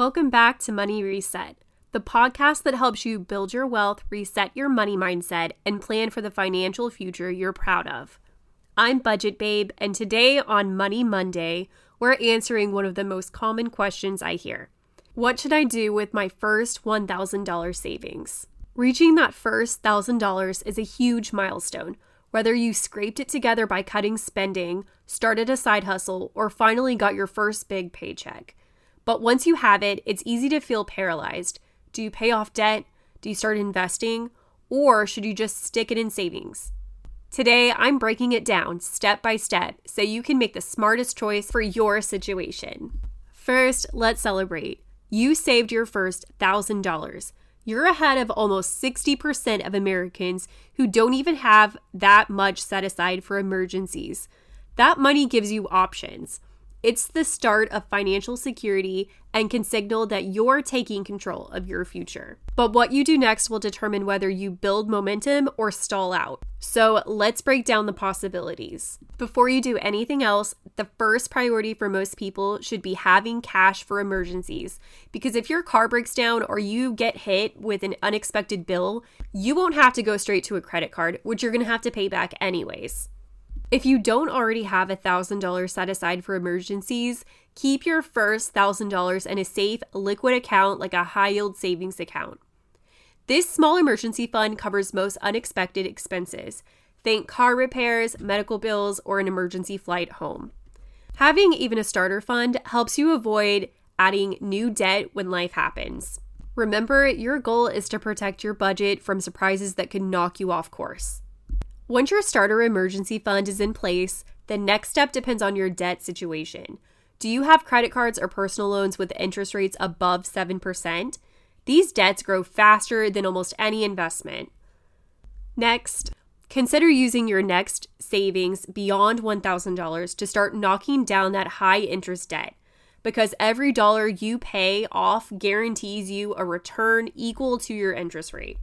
Welcome back to Money Reset, the podcast that helps you build your wealth, reset your money mindset, and plan for the financial future you're proud of. I'm Budget Babe, and today on Money Monday, we're answering one of the most common questions I hear. What should I do with my first $1,000 savings? Reaching that first $1,000 is a huge milestone. Whether you scraped it together by cutting spending, started a side hustle, or finally got your first big paycheck. But once you have it, it's easy to feel paralyzed. Do you pay off debt? Do you start investing? Or should you just stick it in savings? Today, I'm breaking it down step by step so you can make the smartest choice for your situation. First, let's celebrate. You saved your first $1,000. You're ahead of almost 60% of Americans who don't even have that much set aside for emergencies. That money gives you options. It's the start of financial security and can signal that you're taking control of your future. But what you do next will determine whether you build momentum or stall out. So let's break down the possibilities. Before you do anything else, the first priority for most people should be having cash for emergencies. Because if your car breaks down or you get hit with an unexpected bill, you won't have to go straight to a credit card, which you're going to have to pay back anyways. If you don't already have $1,000 set aside for emergencies, keep your first $1,000 in a safe, liquid account like a high-yield savings account. This small emergency fund covers most unexpected expenses. Think car repairs, medical bills, or an emergency flight home. Having even a starter fund helps you avoid adding new debt when life happens. Remember, your goal is to protect your budget from surprises that could knock you off course. Once your starter emergency fund is in place, the next step depends on your debt situation. Do you have credit cards or personal loans with interest rates above 7%? These debts grow faster than almost any investment. Next, consider using your next savings beyond $1,000 to start knocking down that high interest debt, because every dollar you pay off guarantees you a return equal to your interest rate.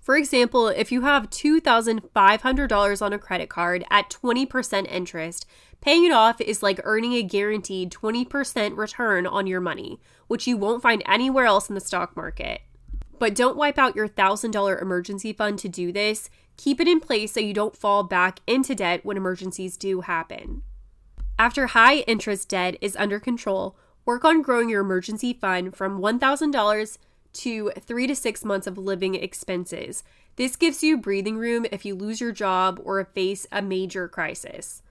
For example, if you have $2,500 on a credit card at 20% interest, paying it off is like earning a guaranteed 20% return on your money, which you won't find anywhere else in the stock market. But don't wipe out your $1,000 emergency fund to do this. Keep it in place so you don't fall back into debt when emergencies do happen. After high interest debt is under control, work on growing your emergency fund from $1,000 to 3 to 6 months of living expenses. This gives you breathing room if you lose your job or face a major crisis.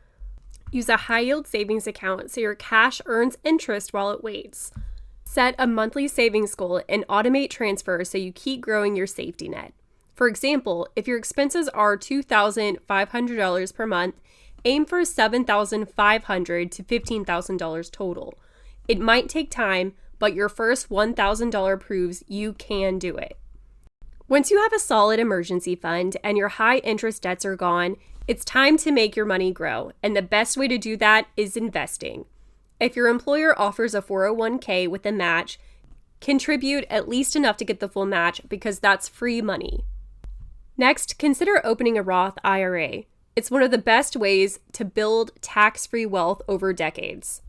Use a high-yield savings account so your cash earns interest while it waits. Set a monthly savings goal and automate transfers so you keep growing your safety net. For example, if your expenses are $2,500 per month, aim for $7,500 to $15,000 total. It might take time, but your first $1,000 proves you can do it. Once you have a solid emergency fund and your high interest debts are gone, it's time to make your money grow, and the best way to do that is investing. If your employer offers a 401k with a match, contribute at least enough to get the full match because that's free money. Next, consider opening a Roth IRA. It's one of the best ways to build tax-free wealth over decades.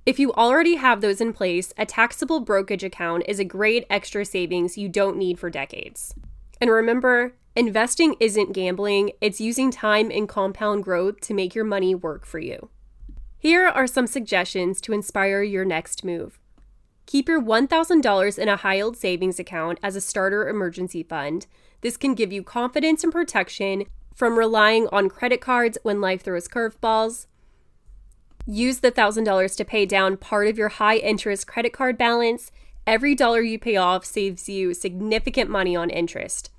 If you already have those in place, a taxable brokerage account is a great extra savings you don't need for decades. And remember, investing isn't gambling, it's using time and compound growth to make your money work for you. Here are some suggestions to inspire your next move. Keep your $1,000 in a high-yield savings account as a starter emergency fund. This can give you confidence and protection from relying on credit cards when life throws curveballs. Use the $1,000 to pay down part of your high-interest credit card balance. Every dollar you pay off saves you significant money on interest.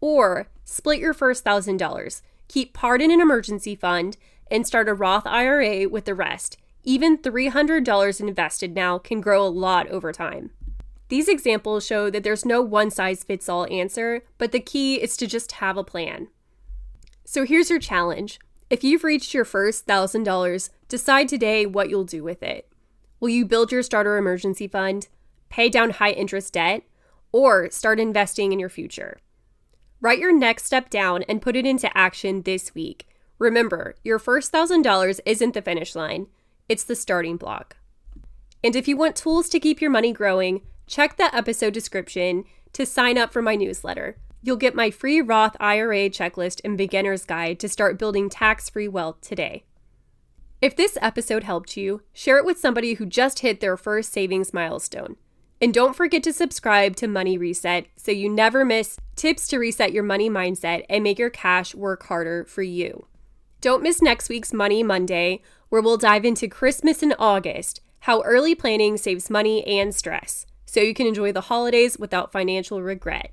Or split your first $1,000. Keep part in an emergency fund and start a Roth IRA with the rest. Even $300 invested now can grow a lot over time. These examples show that there's no one-size-fits-all answer, but the key is to just have a plan. So here's your challenge. If you've reached your first $1,000, decide today what you'll do with it. Will you build your starter emergency fund, pay down high interest debt, or start investing in your future? Write your next step down and put it into action this week. Remember, your first $1,000 isn't the finish line, it's the starting block. And if you want tools to keep your money growing, check the episode description to sign up for my newsletter. You'll get my free Roth IRA checklist and beginner's guide to start building tax-free wealth today. If this episode helped you, share it with somebody who just hit their first savings milestone. And don't forget to subscribe to Money Reset so you never miss tips to reset your money mindset and make your cash work harder for you. Don't miss next week's Money Monday, where we'll dive into Christmas in August, how early planning saves money and stress, so you can enjoy the holidays without financial regret.